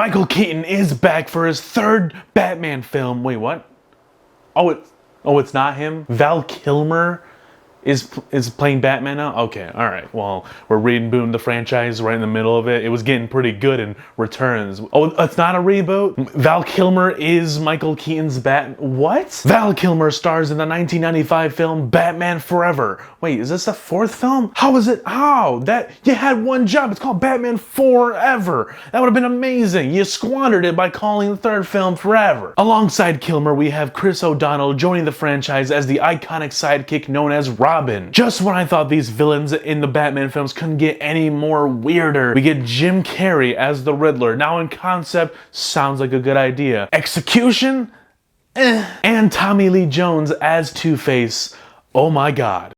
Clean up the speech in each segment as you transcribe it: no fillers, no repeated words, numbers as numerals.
Michael Keaton is back for his third Batman film. Wait, what? It's not him? Val Kilmer is playing Batman now? Okay, alright. Well, we're rebooting the franchise right in the middle of it. It was getting pretty good in Returns. Oh, it's not a reboot? Val Kilmer is Michael Keaton's What? Val Kilmer stars in the 1995 film Batman Forever. Wait, is this a fourth film? How is it? How? You had one job. It's called Batman Forever. That would have been amazing. You squandered it by calling the third film Forever. Alongside Kilmer, we have Chris O'Donnell joining the franchise as the iconic sidekick known as Robin. Just when I thought these villains in the Batman films couldn't get any more weirder, we get Jim Carrey as the Riddler. Now in concept, sounds like a good idea. Execution? And Tommy Lee Jones as Two-Face. Oh my god.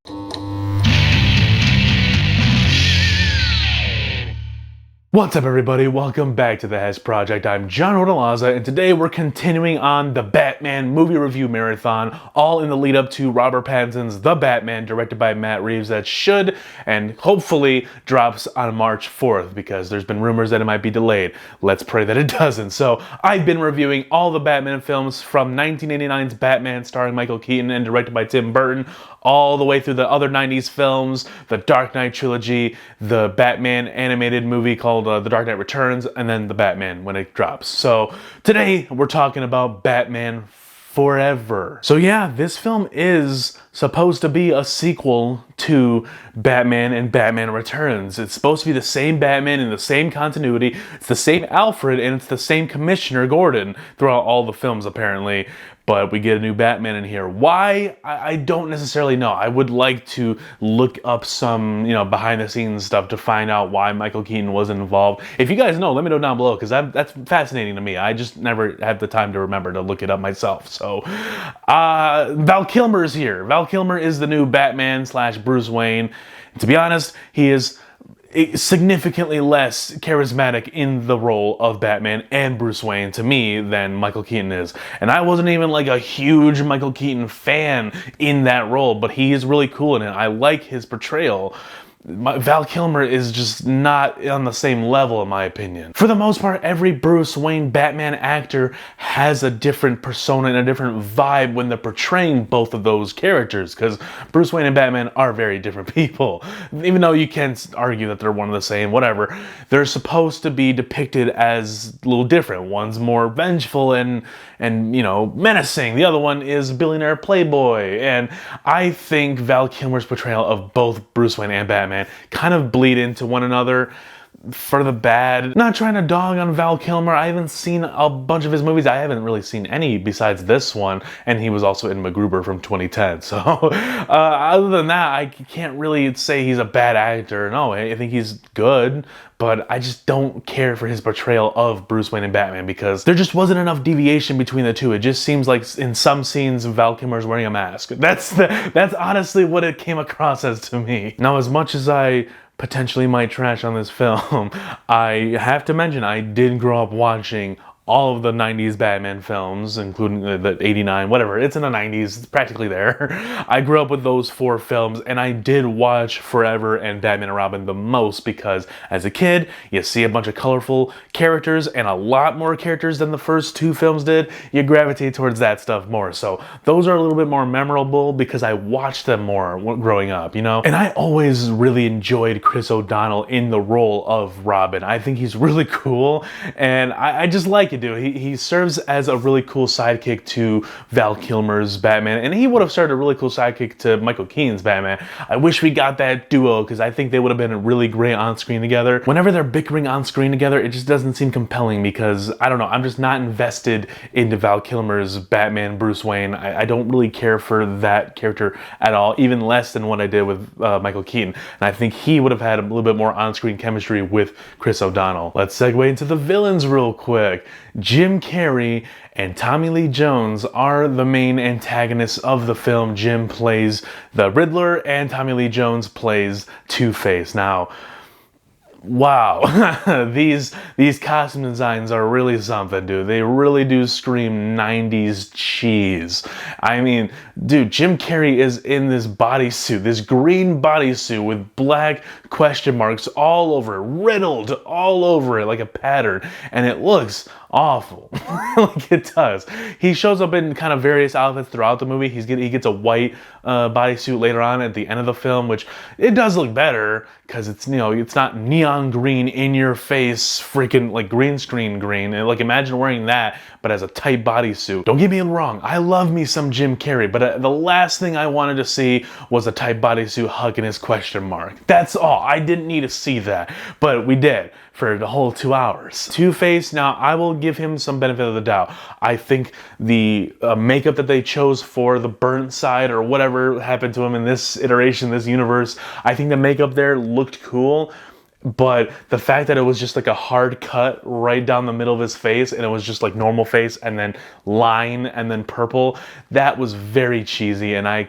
What's up everybody, welcome back to The Hes Project. I'm John Rodalaza, and today we're continuing on the Batman movie review marathon, all in the lead up to Robert Pattinson's The Batman, directed by Matt Reeves, that should and hopefully drops on March 4th, because there's been rumors that it might be delayed. Let's pray that it doesn't. So I've been reviewing all the Batman films from 1989's Batman starring Michael Keaton and directed by Tim Burton, all the way through the other 90s films, the Dark Knight trilogy, the Batman animated movie called The Dark Knight Returns, and then The Batman when it drops. So today we're talking about Batman Forever. So yeah, this film is supposed to be a sequel to Batman and Batman Returns. It's supposed to be the same Batman in the same continuity. It's the same Alfred and it's the same Commissioner Gordon throughout all the films apparently. But we get a new Batman in here. Why? I don't necessarily know. I would like to look up some, behind the scenes stuff to find out why Michael Keaton wasn't involved. If you guys know, let me know down below, because that's fascinating to me. I just never had the time to remember to look it up myself. So, Val Kilmer is here. Val Kilmer is the new Batman / Bruce Wayne. And to be honest, he is significantly less charismatic in the role of Batman and Bruce Wayne to me than Michael Keaton is. And I wasn't even like a huge Michael Keaton fan in that role, but he is really cool in it. I like his portrayal. Val Kilmer is just not on the same level in my opinion. For the most part, every Bruce Wayne Batman actor has a different persona and a different vibe when they're portraying both of those characters, because Bruce Wayne and Batman are very different people. Even though you can argue that they're one and the same, whatever, they're supposed to be depicted as a little different. One's more vengeful and menacing. The other one is billionaire playboy. And I think Val Kilmer's portrayal of both Bruce Wayne and Batman kind of bleed into one another for the bad. Not trying to dog on Val Kilmer. I haven't seen a bunch of his movies. I haven't really seen any besides this one, and he was also in MacGruber from 2010. So other than that, I can't really say he's a bad actor. No, I think he's good, but I just don't care for his portrayal of Bruce Wayne and Batman because there just wasn't enough deviation between the two. It just seems like in some scenes Val Kilmer's wearing a mask. That's honestly what it came across as to me. Now, as much as I potentially might trash on this film, I have to mention I did grow up watching all of the 90s Batman films, including the 89, whatever, it's in the 90s, it's practically there. I grew up with those four films, and I did watch Forever and Batman and Robin the most because as a kid, you see a bunch of colorful characters and a lot more characters than the first two films did. You gravitate towards that stuff more. So those are a little bit more memorable because I watched them more growing up, And I always really enjoyed Chris O'Donnell in the role of Robin. I think he's really cool, and I just like it, dude. He serves as a really cool sidekick to Val Kilmer's Batman, and he would have started a really cool sidekick to Michael Keaton's Batman. I wish we got that duo because I think they would have been really great on screen together. Whenever they're bickering on screen together, it just doesn't seem compelling because, I don't know, I'm just not invested into Val Kilmer's Batman Bruce Wayne. I don't really care for that character at all, even less than what I did with Michael Keaton. And I think he would have had a little bit more on-screen chemistry with Chris O'Donnell. Let's segue into the villains real quick. Jim Carrey and Tommy Lee Jones are the main antagonists of the film. Jim plays the Riddler and Tommy Lee Jones plays Two-Face. Now, Wow, these costume designs are really something, dude. They really do scream 90s cheese. I mean, dude, Jim Carrey is in this bodysuit, this green bodysuit with black question marks all over it, riddled all over it like a pattern, and it looks awful. Like it does. He shows up in kind of various outfits throughout the movie. He gets a white bodysuit later on at the end of the film, which it does look better because it's, you know, it's not neon green in your face freaking like green screen green. And like imagine wearing that but as a tight bodysuit. Don't get me wrong, I love me some Jim Carrey, but the last thing I wanted to see was a tight bodysuit hugging his question mark. That's all. I didn't need to see that, but we did for the whole 2 hours. Two-Face, now I will give him some benefit of the doubt. I think the makeup that they chose for the burnt side or whatever happened to him in this iteration, this universe, I think the makeup there looked cool. But the fact that it was just like a hard cut right down the middle of his face and it was just like normal face and then line and then purple, that was very cheesy and I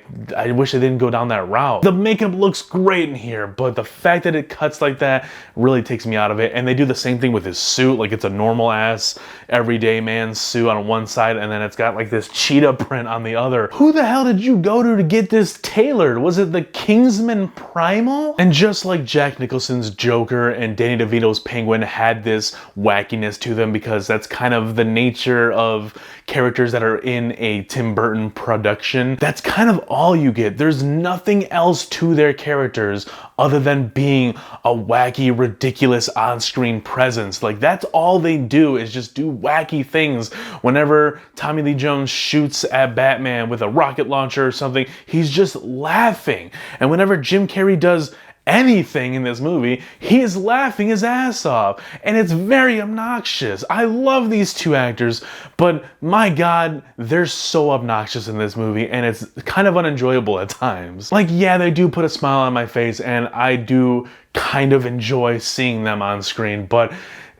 wish they didn't go down that route. The makeup looks great in here, but the fact that it cuts like that really takes me out of it. And they do the same thing with his suit, like it's a normal ass everyday man's suit on one side and then it's got like this cheetah print on the other. Who the hell did you go to get this tailored? Was it the Kingsman Primal? And just like Jack Nicholson's Joker and Danny DeVito's Penguin had this wackiness to them because that's kind of the nature of characters that are in a Tim Burton production. That's kind of all you get. There's nothing else to their characters other than being a wacky, ridiculous on-screen presence. Like that's all they do is just do wacky things. Whenever Tommy Lee Jones shoots at Batman with a rocket launcher or something, he's just laughing. And whenever Jim Carrey does anything in this movie, he is laughing his ass off, and it's very obnoxious. I love these two actors, but my god, they're so obnoxious in this movie, and it's kind of unenjoyable at times. Like, yeah, they do put a smile on my face, and I do kind of enjoy seeing them on screen, but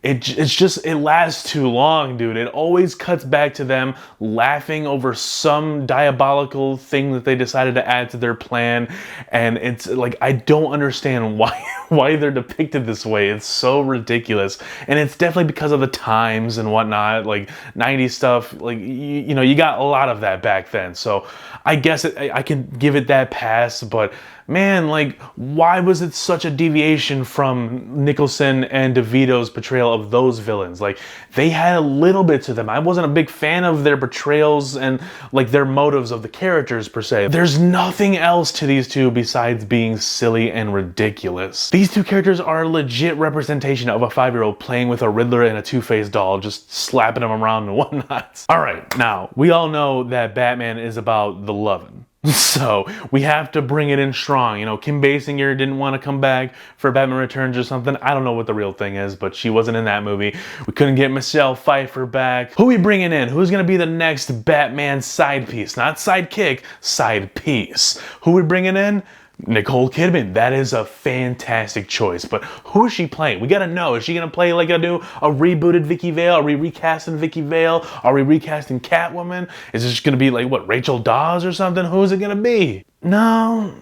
it lasts too long, dude. It always cuts back to them laughing over some diabolical thing that they decided to add to their plan. And it's like, I don't understand why they're depicted this way. It's so ridiculous. And it's definitely because of the times and whatnot, like 90s stuff, like, you know, you got a lot of that back then. So I guess I can give it that pass, but man, like, why was it such a deviation from Nicholson and DeVito's portrayal of those villains? Like, they had a little bit to them. I wasn't a big fan of their portrayals and, like, their motives of the characters, per se. There's nothing else to these two besides being silly and ridiculous. These two characters are a legit representation of a 5-year-old playing with a Riddler and a Two-Face doll, just slapping them around and whatnot. Alright, now, we all know that Batman is about the lovin'. So, we have to bring it in strong. You know, Kim Basinger didn't want to come back for Batman Returns or something. I don't know what the real thing is, but she wasn't in that movie. We couldn't get Michelle Pfeiffer back. Who are we bringing in? Who's going to be the next Batman side piece? Not sidekick, side piece. Who are we bringing in? Nicole Kidman. That is a fantastic choice, but who is she playing? We gotta know. Is she gonna play like a rebooted Vicky Vale? Are we recasting Vicky Vale? Are we recasting Catwoman? Is this gonna be like, what, Rachel Dawes or something? Who is it gonna be? No,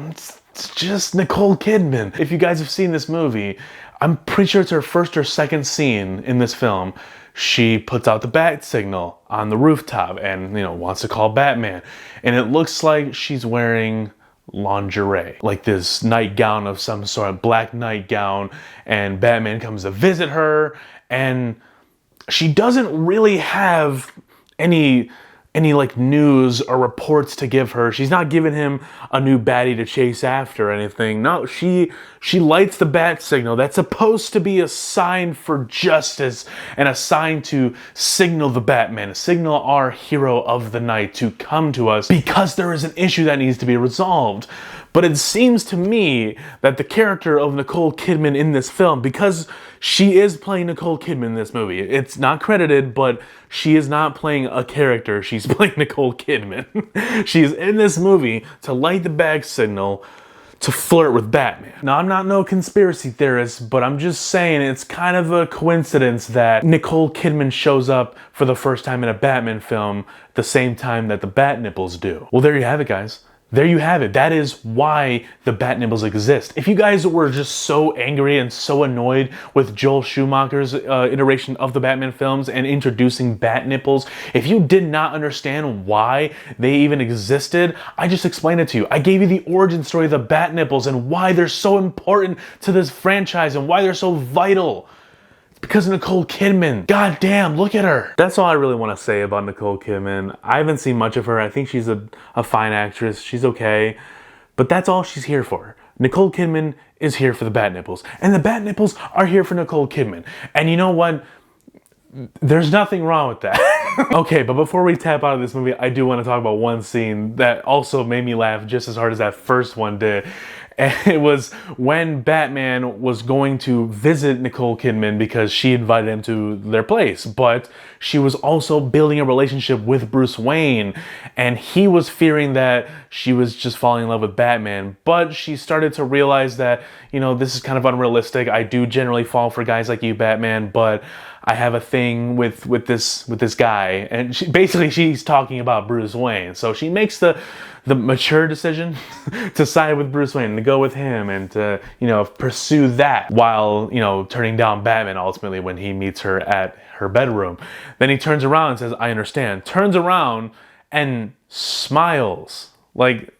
it's just Nicole Kidman. If you guys have seen this movie, I'm pretty sure it's her first or second scene in this film. She puts out the bat signal on the rooftop and, you know, wants to call Batman. And it looks like she's wearing lingerie, like this nightgown of some sort, of black nightgown, and Batman comes to visit her, and she doesn't really have any like news or reports to give her. She's not giving him a new baddie to chase after or anything. No, she lights the bat signal. That's supposed to be a sign for justice and a sign to signal the Batman, signal our hero of the night to come to us because there is an issue that needs to be resolved. But it seems to me that the character of Nicole Kidman in this film, because she is playing Nicole Kidman in this movie, it's not credited, but she is not playing a character, she's playing Nicole Kidman. She's in this movie to light the bat signal to flirt with Batman. Now, I'm not no conspiracy theorist, but I'm just saying it's kind of a coincidence that Nicole Kidman shows up for the first time in a Batman film at the same time that the Bat Nipples do. Well, there you have it, guys. there you have it. That is why the bat nipples exist. If you guys were just so angry and so annoyed with Joel Schumacher's iteration of the Batman films and introducing bat nipples, if you did not understand why they even existed, I just explained it to you. I gave you the origin story of the bat nipples and why they're so important to this franchise and why they're so vital. Because of Nicole Kidman. God damn, look at her. That's all I really want to say about Nicole Kidman. I haven't seen much of her. I think she's a fine actress. She's okay. But that's all she's here for. Nicole Kidman is here for the bat nipples. And the bat nipples are here for Nicole Kidman. And you know what? There's nothing wrong with that. Okay, but before we tap out of this movie, I do want to talk about one scene that also made me laugh just as hard as that first one did. And it was when Batman was going to visit Nicole Kidman because she invited him to their place. But she was also building a relationship with Bruce Wayne. And he was fearing that she was just falling in love with Batman. But she started to realize that, you know, this is kind of unrealistic. I do generally fall for guys like you, Batman, but I have a thing with this guy. And she's talking about Bruce Wayne. So she makes the mature decision to side with Bruce Wayne and to go with him and to, you know, pursue that while, you know, turning down Batman ultimately when he meets her at her bedroom. Then he turns around and says, I understand. Turns around and smiles. Like,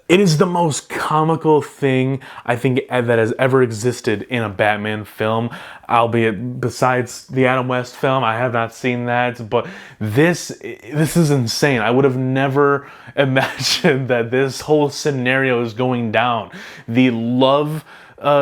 it is the most comical thing I think that has ever existed in a Batman film, albeit besides the Adam West film. I have not seen that, but this is insane. I would have never imagined that this whole scenario is going down. The love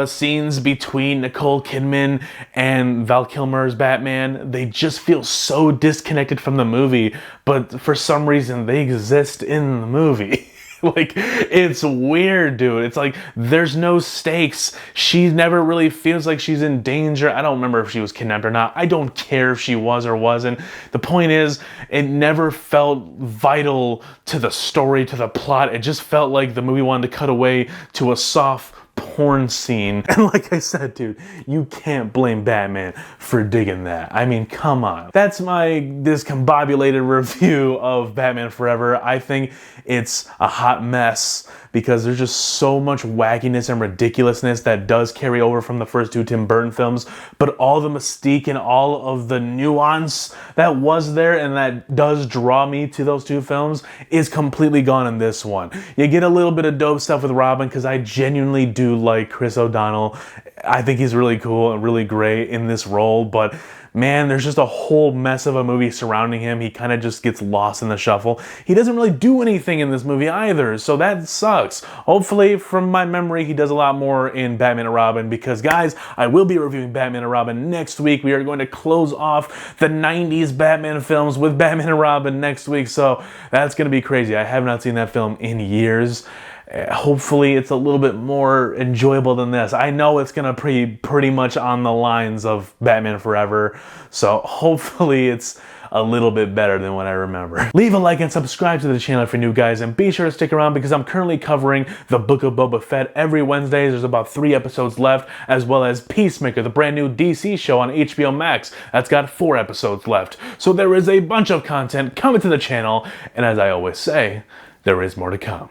scenes between Nicole Kidman and Val Kilmer's Batman, they just feel so disconnected from the movie, but for some reason they exist in the movie. Like, it's weird, dude. It's like, there's no stakes. She never really feels like she's in danger. I don't remember if she was kidnapped or not. I don't care if she was or wasn't. The point is, it never felt vital to the story, to the plot. It just felt like the movie wanted to cut away to a soft porn scene. And like I said, dude, you can't blame Batman for digging that. I mean, come on. That's my discombobulated review of Batman Forever. I think it's a hot mess because there's just so much wackiness and ridiculousness that does carry over from the first two Tim Burton films, but all the mystique and all of the nuance that was there and that does draw me to those two films is completely gone in this one. You get a little bit of dope stuff with Robin because I genuinely do like Chris O'Donnell. I think he's really cool and really great in this role, but man, there's just a whole mess of a movie surrounding him. He kind of just gets lost in the shuffle. He doesn't really do anything in this movie either, so that sucks. Hopefully, from my memory, he does a lot more in Batman and Robin because, guys, I will be reviewing Batman and Robin next week. We are going to close off the 90s Batman films with Batman and Robin next week, so that's going to be crazy. I have not seen that film in years. Hopefully it's a little bit more enjoyable than this. I know it's gonna be pretty much on the lines of Batman Forever, so hopefully it's a little bit better than what I remember. Leave a like and subscribe to the channel if you're new, guys, and be sure to stick around because I'm currently covering the Book of Boba Fett every Wednesday. There's about 3 episodes left, as well as Peacemaker, the brand new DC show on HBO Max. That's got 4 episodes left. So there is a bunch of content coming to the channel, and as I always say, there is more to come.